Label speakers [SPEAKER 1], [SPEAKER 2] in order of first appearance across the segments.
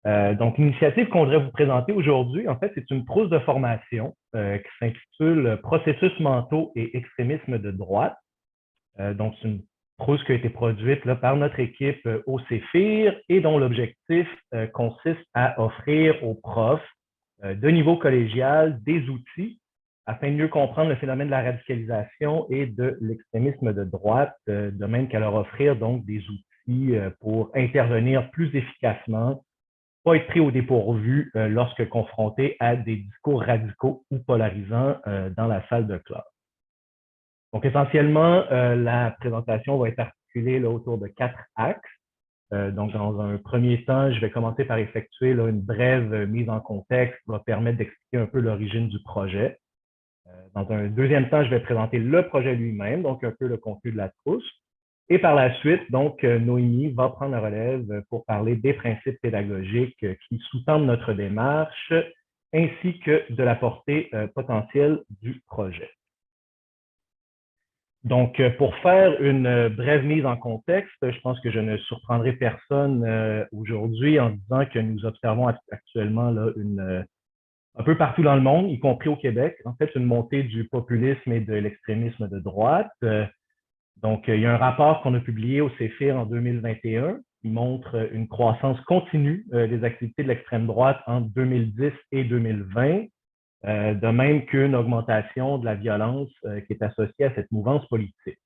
[SPEAKER 1] Donc, l'initiative qu'on voudrait vous présenter aujourd'hui, en fait, c'est une trousse de formation qui s'intitule Processus mentaux et extrémisme de droite. Donc, c'est une trousse qui a été produite là, par notre équipe au CEFIR et dont l'objectif consiste à offrir aux profs de niveau collégial des outils afin de mieux comprendre le phénomène de la radicalisation et de l'extrémisme de droite, de même qu'à leur offrir donc des outils pour intervenir plus efficacement, pas être pris au dépourvu lorsque confronté à des discours radicaux ou polarisants dans la salle de classe. Donc, essentiellement, la présentation va être articulée là, autour de 4 axes. Donc, dans un premier temps, je vais commencer par effectuer là, une brève mise en contexte qui va permettre d'expliquer un peu l'origine du projet. Dans un deuxième temps, je vais présenter le projet lui-même, donc un peu le contenu de la trousse. Et par la suite, donc, Noémie va prendre la relève pour parler des principes pédagogiques qui sous-tendent notre démarche, ainsi que de la portée potentielle du projet. Donc, pour faire une brève mise en contexte, je pense que je ne surprendrai personne aujourd'hui en disant que nous observons actuellement là, un peu partout dans le monde, y compris au Québec, en fait, une montée du populisme et de l'extrémisme de droite. Donc, il y a un rapport qu'on a publié au CEFIR en 2021 qui montre une croissance continue des activités de l'extrême droite entre 2010 et 2020, de même qu'une augmentation de la violence qui est associée à cette mouvance politique.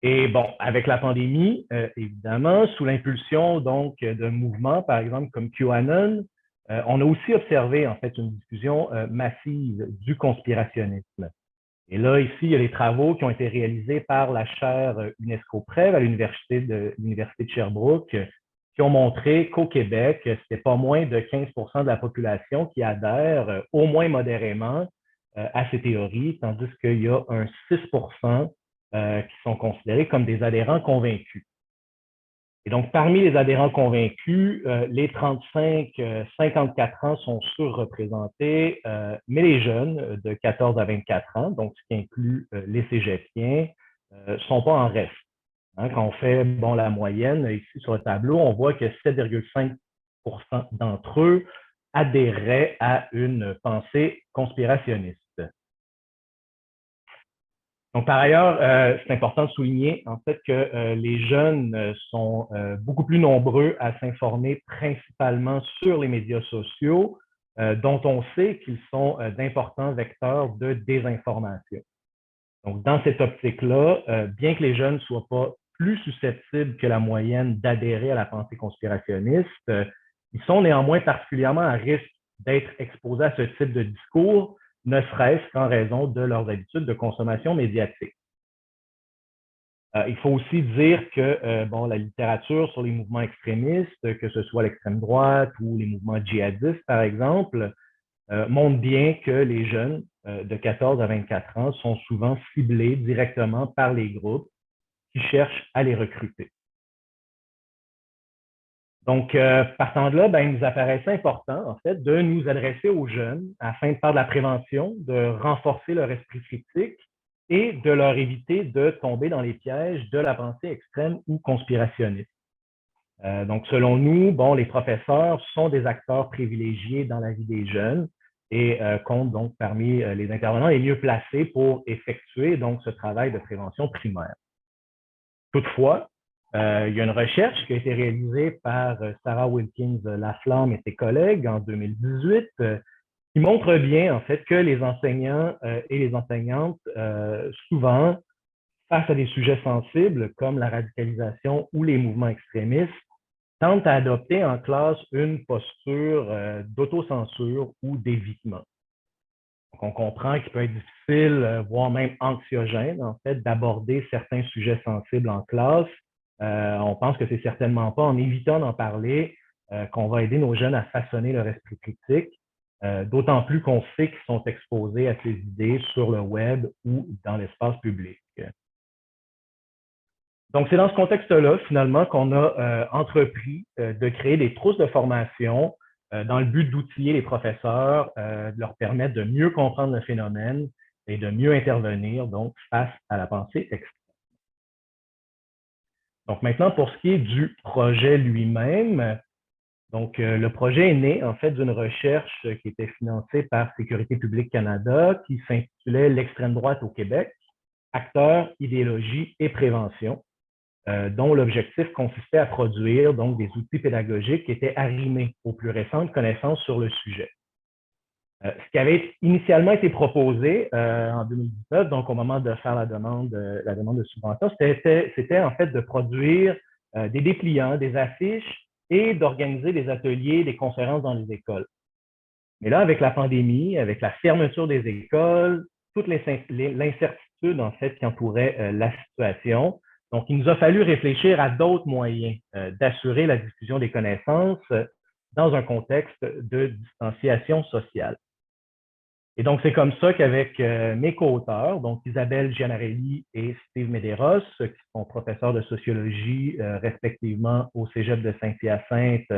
[SPEAKER 1] Et bon, avec la pandémie, évidemment, sous l'impulsion donc de mouvements, par exemple comme QAnon, on a aussi observé en fait une diffusion massive du conspirationnisme. Et là, ici, il y a les travaux qui ont été réalisés par la chaire UNESCO-PREV à l'Université de Sherbrooke, qui ont montré qu'au Québec, c'était pas moins de 15% de la population qui adhère, au moins modérément, à ces théories, tandis qu'il y a un 6% qui sont considérés comme des adhérents convaincus. Et donc, parmi les adhérents convaincus, les 35-54 ans sont surreprésentés, mais les jeunes de 14 à 24 ans, donc ce qui inclut les cégepiens, sont pas en reste. Hein, quand on fait bon, la moyenne ici sur le tableau, on voit que 7,5% d'entre eux adhéraient à une pensée conspirationniste. Donc, par ailleurs, c'est important de souligner en fait que les jeunes sont beaucoup plus nombreux à s'informer principalement sur les médias sociaux, dont on sait qu'ils sont d'importants vecteurs de désinformation. Donc, dans cette optique-là, bien que les jeunes ne soient pas plus susceptibles que la moyenne d'adhérer à la pensée conspirationniste, ils sont néanmoins particulièrement à risque d'être exposés à ce type de discours, ne serait-ce qu'en raison de leurs habitudes de consommation médiatique. Il faut aussi dire que bon, la littérature sur les mouvements extrémistes, que ce soit l'extrême droite ou les mouvements djihadistes, par exemple, montre bien que les jeunes de 14 à 24 ans sont souvent ciblés directement par les groupes qui cherchent à les recruter. Donc, partant de là, ben, il nous apparaissait important, en fait, de nous adresser aux jeunes afin de faire de la prévention, de renforcer leur esprit critique et de leur éviter de tomber dans les pièges de la pensée extrême ou conspirationniste. Donc, selon nous, bon, les professeurs sont des acteurs privilégiés dans la vie des jeunes et comptent donc parmi les intervenants les mieux placés pour effectuer donc ce travail de prévention primaire. Toutefois, il y a une recherche qui a été réalisée par Sarah Wilkins Laflamme et ses collègues en 2018 qui montre bien en fait que les enseignants et les enseignantes souvent face à des sujets sensibles comme la radicalisation ou les mouvements extrémistes tentent à adopter en classe une posture d'autocensure ou d'évitement. Donc, on comprend qu'il peut être difficile, voire même anxiogène, en fait, d'aborder certains sujets sensibles en classe. On pense que c'est certainement pas en évitant d'en parler qu'on va aider nos jeunes à façonner leur esprit critique, d'autant plus qu'on sait qu'ils sont exposés à ces idées sur le web ou dans l'espace public. Donc, c'est dans ce contexte-là, finalement, qu'on a entrepris de créer des trousses de formation dans le but d'outiller les professeurs, de leur permettre de mieux comprendre le phénomène et de mieux intervenir, donc, face à la pensée extrême. Donc maintenant, pour ce qui est du projet lui-même, donc le projet est né en fait d'une recherche qui était financée par Sécurité publique Canada qui s'intitulait L'extrême droite au Québec, acteurs, idéologie et prévention, dont l'objectif consistait à produire donc des outils pédagogiques qui étaient arrimés aux plus récentes connaissances sur le sujet. Ce qui avait initialement été proposé en 2019, donc au moment de faire la demande de subvention, c'était en fait de produire des dépliants, des affiches et d'organiser des ateliers, des conférences dans les écoles. Mais là, avec la pandémie, avec la fermeture des écoles, toute l'incertitude en fait qui entourait la situation, donc il nous a fallu réfléchir à d'autres moyens d'assurer la diffusion des connaissances dans un contexte de distanciation sociale. Et donc, c'est comme ça qu'avec mes co-auteurs, donc Isabelle Gianarelli et Steve Medeiros, qui sont professeurs de sociologie respectivement au Cégep de Saint-Hyacinthe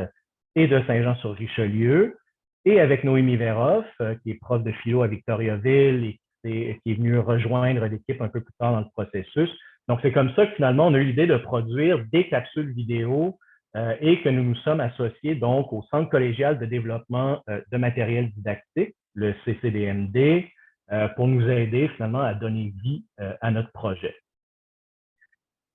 [SPEAKER 1] et de Saint-Jean-sur-Richelieu, et avec Noémie Veroff, qui est prof de philo à Victoriaville et qui est venue rejoindre l'équipe un peu plus tard dans le processus. Donc, c'est comme ça que finalement, on a eu l'idée de produire des capsules vidéo et que nous nous sommes associés donc au Centre collégial de développement de matériel didactique, le CCDMD, pour nous aider finalement à donner vie à notre projet.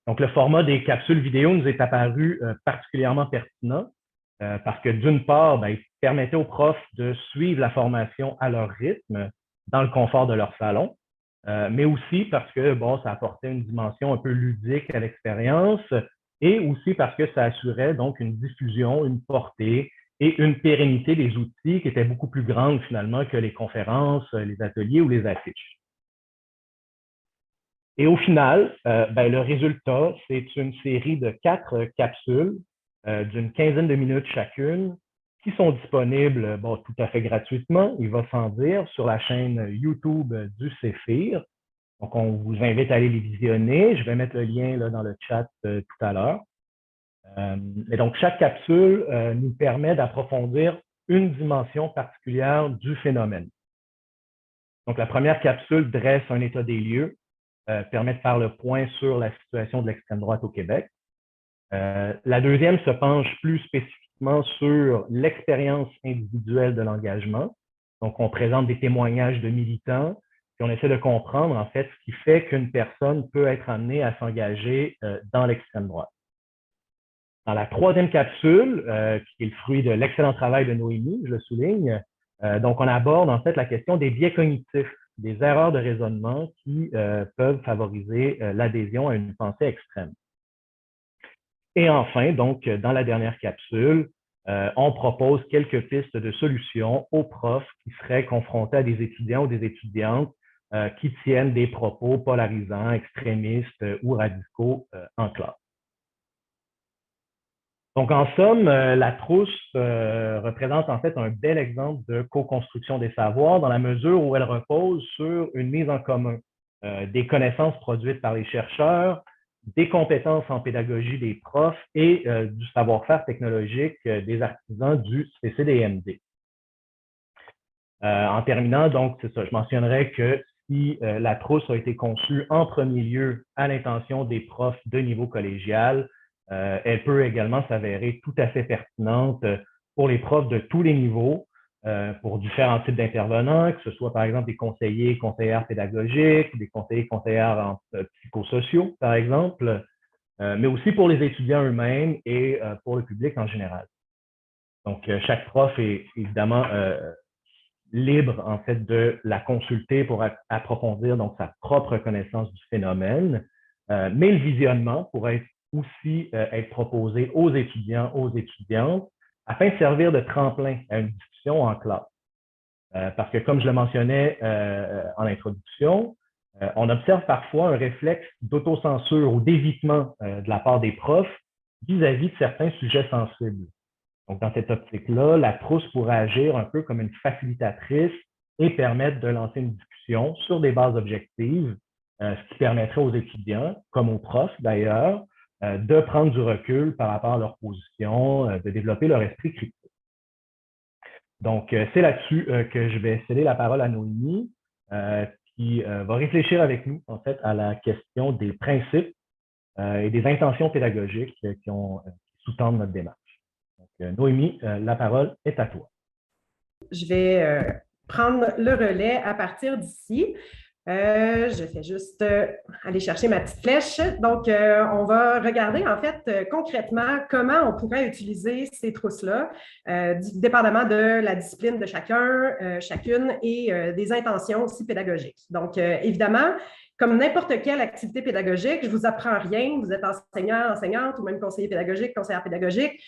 [SPEAKER 1] Donc, le format des capsules vidéo nous est apparu particulièrement pertinent parce que d'une part, il permettait aux profs de suivre la formation à leur rythme, dans le confort de leur salon, mais aussi parce que bon, ça apportait une dimension un peu ludique à l'expérience et aussi parce que ça assurait donc une diffusion, une portée et une pérennité des outils qui était beaucoup plus grande finalement que les conférences, les ateliers ou les affiches. Et au final, le résultat, c'est une série de 4 capsules d'une quinzaine de minutes chacune qui sont disponibles tout à fait gratuitement, il va sans dire, sur la chaîne YouTube du CEFIR. Donc, on vous invite à aller les visionner. Je vais mettre le lien là, dans le chat tout à l'heure. Et donc, chaque capsule nous permet d'approfondir une dimension particulière du phénomène. Donc, la première capsule dresse un état des lieux, permet de faire le point sur la situation de l'extrême droite au Québec. La deuxième se penche plus spécifiquement sur l'expérience individuelle de l'engagement. Donc, on présente des témoignages de militants, puis on essaie de comprendre en fait ce qui fait qu'une personne peut être amenée à s'engager dans l'extrême droite. Dans la troisième capsule, qui est le fruit de l'excellent travail de Noémie, je le souligne, donc on aborde en fait la question des biais cognitifs, des erreurs de raisonnement qui peuvent favoriser l'adhésion à une pensée extrême. Et enfin, donc, dans la dernière capsule, on propose quelques pistes de solutions aux profs qui seraient confrontés à des étudiants ou des étudiantes qui tiennent des propos polarisants, extrémistes ou radicaux en classe. Donc, en somme, la trousse représente en fait un bel exemple de co-construction des savoirs dans la mesure où elle repose sur une mise en commun des connaissances produites par les chercheurs, des compétences en pédagogie des profs et du savoir-faire technologique des artisans du CCDMD. En terminant, donc, c'est ça, je mentionnerai que si la trousse a été conçue en premier lieu à l'intention des profs de niveau collégial, elle peut également s'avérer tout à fait pertinente pour les profs de tous les niveaux, pour différents types d'intervenants, que ce soit par exemple des conseillers, conseillères pédagogiques, des conseillers, conseillères psychosociaux, par exemple, mais aussi pour les étudiants eux-mêmes et pour le public en général. Donc, chaque prof est évidemment libre en fait de la consulter pour approfondir donc sa propre connaissance du phénomène, mais le visionnement pourrait aussi être proposé aux étudiants, aux étudiantes, afin de servir de tremplin à une discussion en classe. Parce que comme je le mentionnais en introduction, on observe parfois un réflexe d'autocensure ou d'évitement de la part des profs vis-à-vis de certains sujets sensibles. Donc, dans cette optique-là, la trousse pourrait agir un peu comme une facilitatrice et permettre de lancer une discussion sur des bases objectives, ce qui permettrait aux étudiants, comme aux profs d'ailleurs, de prendre du recul par rapport à leur position, de développer leur esprit critique. Donc, c'est là-dessus que je vais céder la parole à Noémie, qui va réfléchir avec nous, en fait, à la question des principes et des intentions pédagogiques qui sous-tendent notre démarche. Donc, Noémie, la parole est à toi.
[SPEAKER 2] Je vais prendre le relais à partir d'ici. Je fais juste aller chercher ma petite flèche. Donc, on va regarder en fait concrètement comment on pourrait utiliser ces trousses-là, dépendamment de la discipline de chacun, chacune et des intentions aussi pédagogiques. Donc, évidemment, comme n'importe quelle activité pédagogique, je ne vous apprends rien, vous êtes enseignant, enseignante ou même conseiller pédagogique, conseillère pédagogique.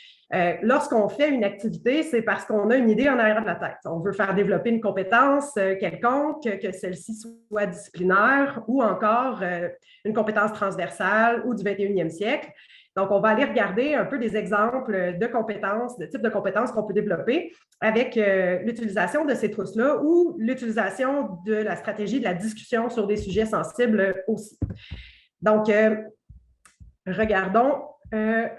[SPEAKER 2] Lorsqu'on fait une activité, c'est parce qu'on a une idée en arrière de la tête. On veut faire développer une compétence quelconque, que celle-ci soit disciplinaire ou encore une compétence transversale ou du 21e siècle. Donc, on va aller regarder un peu des exemples de compétences, de types de compétences qu'on peut développer avec l'utilisation de ces trousses-là ou l'utilisation de la stratégie de la discussion sur des sujets sensibles aussi. Donc, regardons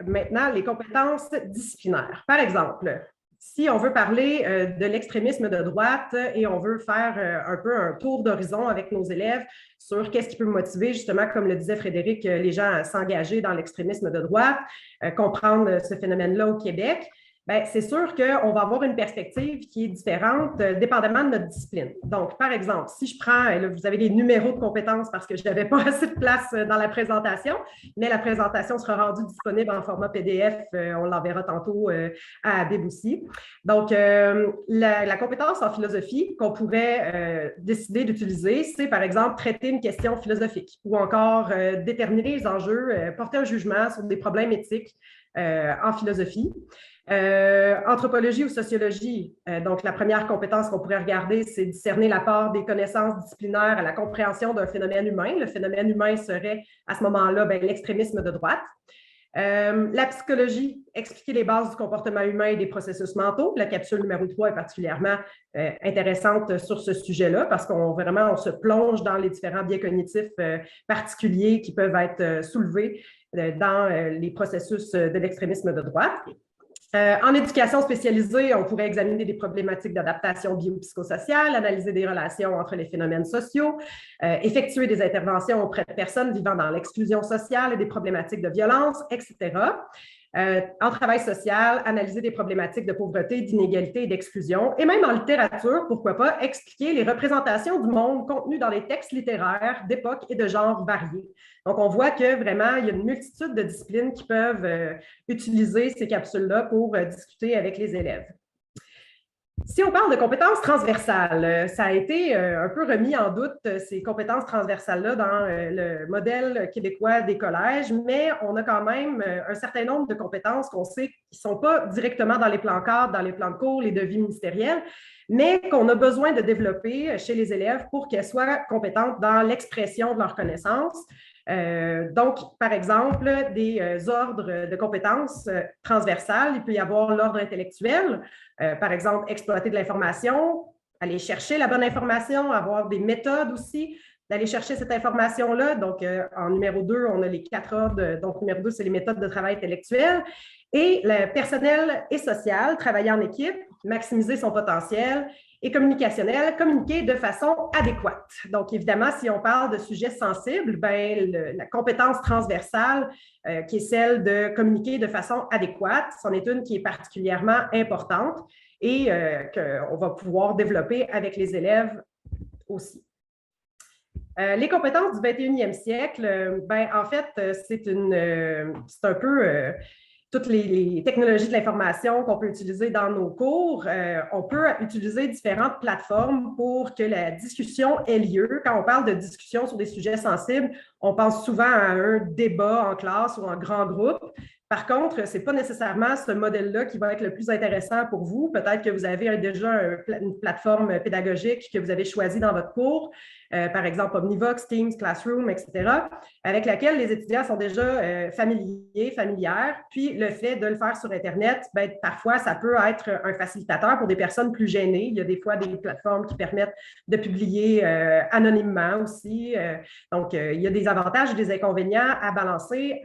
[SPEAKER 2] maintenant les compétences disciplinaires. Par exemple, si on veut parler de l'extrémisme de droite et on veut faire un peu un tour d'horizon avec nos élèves sur qu'est-ce qui peut motiver, justement, comme le disait Frédéric, les gens à s'engager dans l'extrémisme de droite, comprendre ce phénomène-là au Québec, bien, c'est sûr qu'on va avoir une perspective qui est différente dépendamment de notre discipline. Donc, par exemple, si je prends, là, vous avez des numéros de compétences parce que je n'avais pas assez de place dans la présentation, mais la présentation sera rendue disponible en format PDF. On l'enverra tantôt à Habib aussi. Donc, la compétence en philosophie qu'on pourrait décider d'utiliser, c'est par exemple traiter une question philosophique ou encore déterminer les enjeux, porter un jugement sur des problèmes éthiques en philosophie. Anthropologie ou sociologie, donc la première compétence qu'on pourrait regarder, c'est discerner la part des connaissances disciplinaires à la compréhension d'un phénomène humain. Le phénomène humain serait à ce moment-là l'extrémisme de droite. La psychologie, expliquer les bases du comportement humain et des processus mentaux. La capsule numéro 3 est particulièrement intéressante sur ce sujet-là parce qu'on vraiment on se plonge dans les différents biais cognitifs particuliers qui peuvent être soulevés dans les processus de l'extrémisme de droite. En éducation spécialisée, on pourrait examiner des problématiques d'adaptation biopsychosociale, analyser des relations entre les phénomènes sociaux, effectuer des interventions auprès de personnes vivant dans l'exclusion sociale et des problématiques de violence, etc. En travail social, analyser des problématiques de pauvreté, d'inégalité et d'exclusion, et même en littérature, pourquoi pas, expliquer les représentations du monde contenues dans les textes littéraires d'époque et de genre variés. Donc, on voit que vraiment, il y a une multitude de disciplines qui peuvent utiliser ces capsules-là pour discuter avec les élèves. Si on parle de compétences transversales, ça a été un peu remis en doute, ces compétences transversales-là, dans le modèle québécois des collèges, mais on a quand même un certain nombre de compétences qu'on sait qui ne sont pas directement dans les plans cadres, dans les plans de cours, les devis ministériels, mais qu'on a besoin de développer chez les élèves pour qu'elles soient compétentes dans l'expression de leurs connaissances. Donc, par exemple, des ordres de compétences transversales, il peut y avoir l'ordre intellectuel, par exemple, exploiter de l'information, aller chercher la bonne information, avoir des méthodes aussi, d'aller chercher cette information-là. Donc, en numéro 2, on a les 4 ordres. Donc, numéro 2, c'est les méthodes de travail intellectuel. Et le personnel et social, travailler en équipe, maximiser son potentiel, et communicationnel, communiquer de façon adéquate. Donc, évidemment, si on parle de sujets sensibles, la compétence transversale, qui est celle de communiquer de façon adéquate, c'en est une qui est particulièrement importante et qu'on va pouvoir développer avec les élèves aussi. Les compétences du 21e siècle, en fait, c'est un peu toutes les technologies de l'information qu'on peut utiliser dans nos cours. On peut utiliser différentes plateformes pour que la discussion ait lieu. Quand on parle de discussion sur des sujets sensibles, on pense souvent à un débat en classe ou en grand groupe. Par contre, ce n'est pas nécessairement ce modèle-là qui va être le plus intéressant pour vous. Peut-être que vous avez déjà une plateforme pédagogique que vous avez choisie dans votre cours, par exemple Omnivox, Teams, Classroom, etc., avec laquelle les étudiants sont déjà familières. Puis, le fait de le faire sur Internet, parfois, ça peut être un facilitateur pour des personnes plus gênées. Il y a des fois des plateformes qui permettent de publier anonymement aussi. Donc, il y a des avantages et des inconvénients à balancer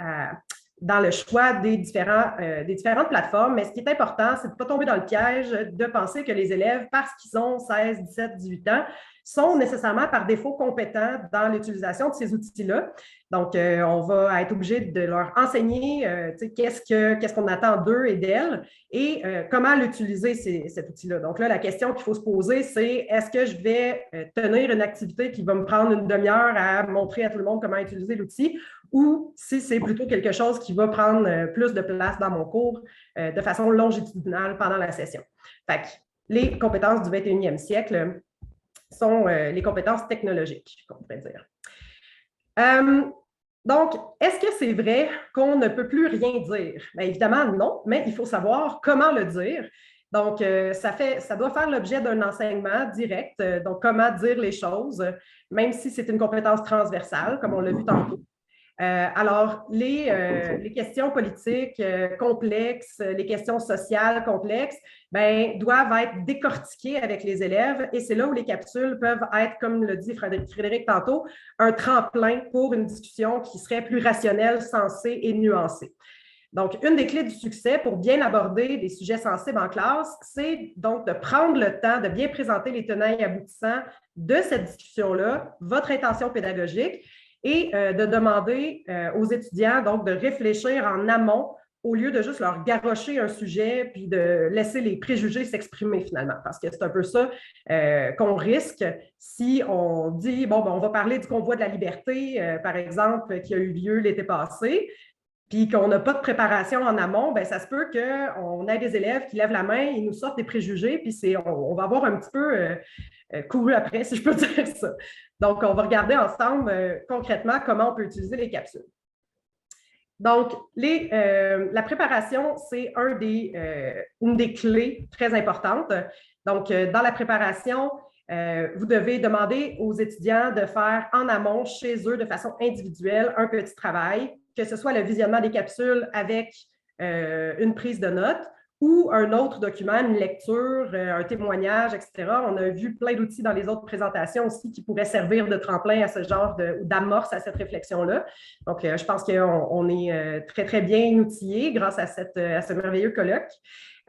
[SPEAKER 2] dans le choix des différentes plateformes. Mais ce qui est important, c'est de ne pas tomber dans le piège de penser que les élèves, parce qu'ils ont 16, 17, 18 ans, sont nécessairement par défaut compétents dans l'utilisation de ces outils-là. Donc, on va être obligé de leur enseigner qu'est-ce qu'on attend d'eux et d'elles et comment l'utiliser, cet outil-là. Donc là, la question qu'il faut se poser, c'est est-ce que je vais tenir une activité qui va me prendre une demi-heure à montrer à tout le monde comment utiliser l'outil ou si c'est plutôt quelque chose qui va prendre plus de place dans mon cours de façon longitudinale pendant la session. Fait que les compétences du 21e siècle sont les compétences technologiques, on pourrait dire. Donc, est-ce que c'est vrai qu'on ne peut plus rien dire? Bien, évidemment, non, mais il faut savoir comment le dire. Donc, ça doit faire l'objet d'un enseignement direct, donc comment dire les choses, même si c'est une compétence transversale, comme on l'a vu tantôt. Alors, les questions politiques complexes, les questions sociales complexes, ben, doivent être décortiquées avec les élèves et c'est là où les capsules peuvent être, comme le dit Frédéric tantôt, un tremplin pour une discussion qui serait plus rationnelle, sensée et nuancée. Donc, une des clés du succès pour bien aborder des sujets sensibles en classe, c'est donc de prendre le temps de bien présenter les tenants et aboutissants de cette discussion-là, votre intention pédagogique, et de demander aux étudiants donc de réfléchir en amont au lieu de juste leur garrocher un sujet puis de laisser les préjugés s'exprimer finalement. Parce que c'est un peu ça qu'on risque si on dit, bon, ben, on va parler du convoi de la liberté, par exemple, qui a eu lieu l'été passé, puis qu'on n'a pas de préparation en amont, bien, ça se peut qu'on ait des élèves qui lèvent la main, ils nous sortent des préjugés, puis on va avoir un petit peu couru après, si je peux dire ça. Donc, on va regarder ensemble concrètement comment on peut utiliser les capsules. Donc, la préparation, c'est une des clés très importantes. Donc, dans la préparation, vous devez demander aux étudiants de faire en amont, chez eux, de façon individuelle, un petit travail, que ce soit le visionnement des capsules avec une prise de notes ou un autre document, une lecture, un témoignage, etc. On a vu plein d'outils dans les autres présentations aussi qui pourraient servir de tremplin à ce genre d'amorce à cette réflexion-là. Donc, je pense qu'on est très, très bien outillés grâce à ce merveilleux colloque.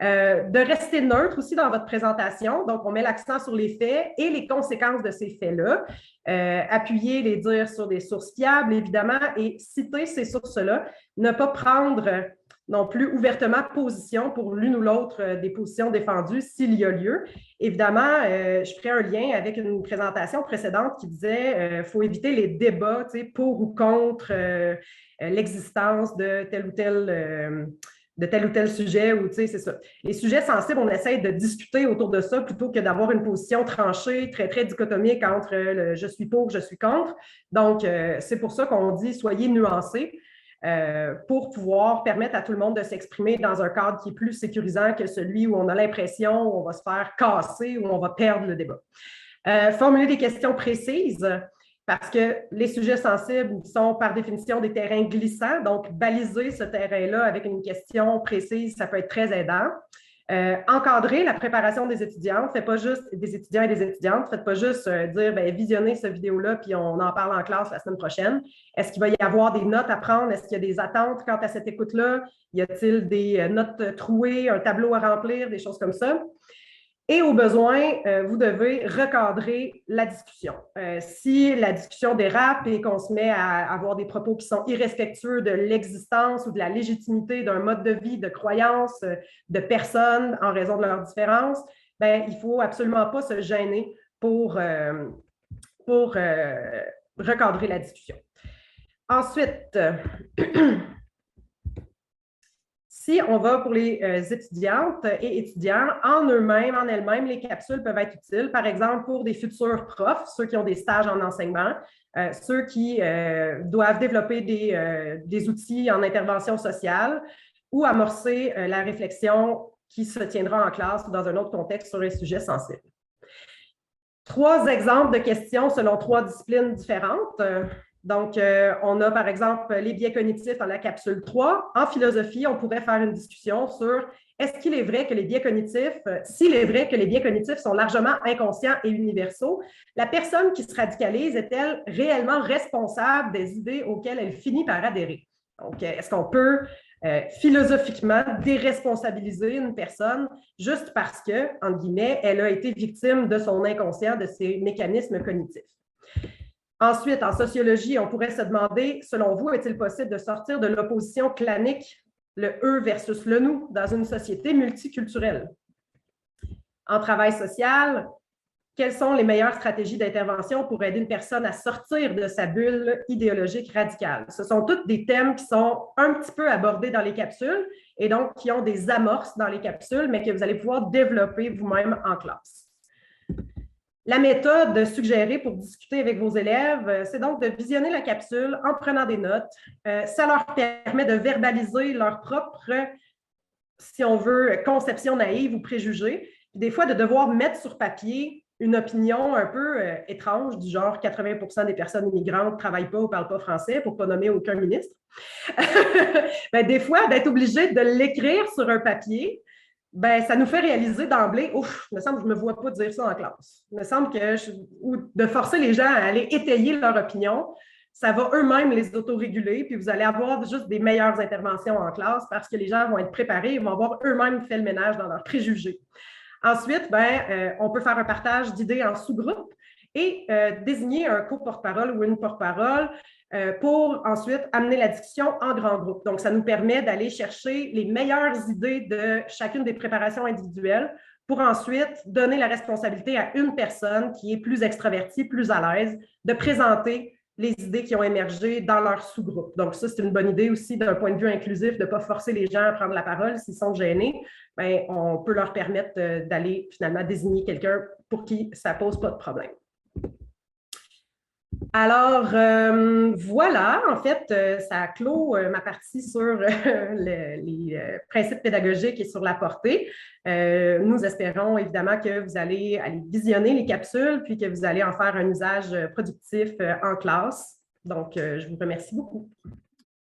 [SPEAKER 2] De rester neutre aussi dans votre présentation. Donc, on met l'accent sur les faits et les conséquences de ces faits-là. Appuyer les dires sur des sources fiables, évidemment, et citer ces sources-là. Ne pas prendre non plus ouvertement position pour l'une ou l'autre des positions défendues s'il y a lieu. Évidemment, je ferai un lien avec une présentation précédente qui disait qu'il faut éviter les débats pour ou contre l'existence de tel ou tel sujet, ou c'est ça. Les sujets sensibles, on essaie de discuter autour de ça plutôt que d'avoir une position tranchée, très, très dichotomique entre le je suis pour, je suis contre. Donc, c'est pour ça qu'on dit soyez nuancés pour pouvoir permettre à tout le monde de s'exprimer dans un cadre qui est plus sécurisant que celui où on a l'impression où on va se faire casser, où on va perdre le débat. Formuler des questions précises, parce que les sujets sensibles sont par définition des terrains glissants, donc baliser ce terrain-là avec une question précise, ça peut être très aidant. Encadrer la préparation des étudiantes, faites pas juste des étudiants et des étudiantes, faites pas juste dire visionnez cette vidéo-là puis on en parle en classe la semaine prochaine. Est-ce qu'il va y avoir des notes à prendre? Est-ce qu'il y a des attentes quant à cette écoute-là? Y a-t-il des notes trouées, un tableau à remplir, des choses comme ça? Et au besoin, vous devez recadrer la discussion. Si la discussion dérape et qu'on se met à avoir des propos qui sont irrespectueux de l'existence ou de la légitimité d'un mode de vie, de croyances, de personnes en raison de leurs différences, bien, il ne faut absolument pas se gêner pour recadrer la discussion. Ensuite, si on va pour les étudiantes et étudiants, en eux-mêmes, en elles-mêmes, les capsules peuvent être utiles, par exemple, pour des futurs profs, ceux qui ont des stages en enseignement, ceux qui doivent développer des outils en intervention sociale ou amorcer la réflexion qui se tiendra en classe ou dans un autre contexte sur un sujet sensible. 3 exemples de questions selon 3 disciplines différentes. Donc, on a par exemple les biais cognitifs dans la capsule 3. En philosophie, on pourrait faire une discussion sur est-ce qu'il est vrai que les biais cognitifs, s'il est vrai que les biais cognitifs sont largement inconscients et universaux, la personne qui se radicalise est-elle réellement responsable des idées auxquelles elle finit par adhérer? Donc, est-ce qu'on peut philosophiquement déresponsabiliser une personne juste parce que, entre guillemets, elle a été victime de son inconscient, de ses mécanismes cognitifs. Ensuite, en sociologie, on pourrait se demander, selon vous, est-il possible de sortir de l'opposition clanique, le eux versus le nous, dans une société multiculturelle? En travail social, quelles sont les meilleures stratégies d'intervention pour aider une personne à sortir de sa bulle idéologique radicale? Ce sont tous des thèmes qui sont un petit peu abordés dans les capsules et donc qui ont des amorces dans les capsules, mais que vous allez pouvoir développer vous-même en classe. La méthode suggérée pour discuter avec vos élèves, c'est donc de visionner la capsule en prenant des notes. Ça leur permet de verbaliser leur propre, si on veut, conception naïve ou préjugés. Puis des fois, de devoir mettre sur papier une opinion un peu étrange, du genre 80% des personnes immigrantes ne travaillent pas ou ne parlent pas français, pour ne pas nommer aucun ministre. Ben, des fois, d'être obligé de l'écrire sur un papier, ben, ça nous fait réaliser d'emblée, ouf, il me semble que je ne me vois pas dire ça en classe. Il me semble que, ou de forcer les gens à aller étayer leur opinion, ça va eux-mêmes les autoréguler, puis vous allez avoir juste des meilleures interventions en classe parce que les gens vont être préparés, ils vont avoir eux-mêmes fait le ménage dans leurs préjugés. Ensuite, ben, on peut faire un partage d'idées en sous-groupe et désigner un co-porte-parole ou une porte-parole pour ensuite amener la discussion en grand groupe. Donc, ça nous permet d'aller chercher les meilleures idées de chacune des préparations individuelles pour ensuite donner la responsabilité à une personne qui est plus extravertie, plus à l'aise, de présenter les idées qui ont émergé dans leur sous-groupe. Donc, ça, c'est une bonne idée aussi d'un point de vue inclusif, de ne pas forcer les gens à prendre la parole s'ils sont gênés. Bien, on peut leur permettre d'aller finalement désigner quelqu'un pour qui ça ne pose pas de problème. Alors, voilà, en fait, ça clôt ma partie sur les principes pédagogiques et sur la portée. Nous espérons évidemment que vous allez aller visionner les capsules puis que vous allez en faire un usage productif en classe. Donc, je vous remercie beaucoup.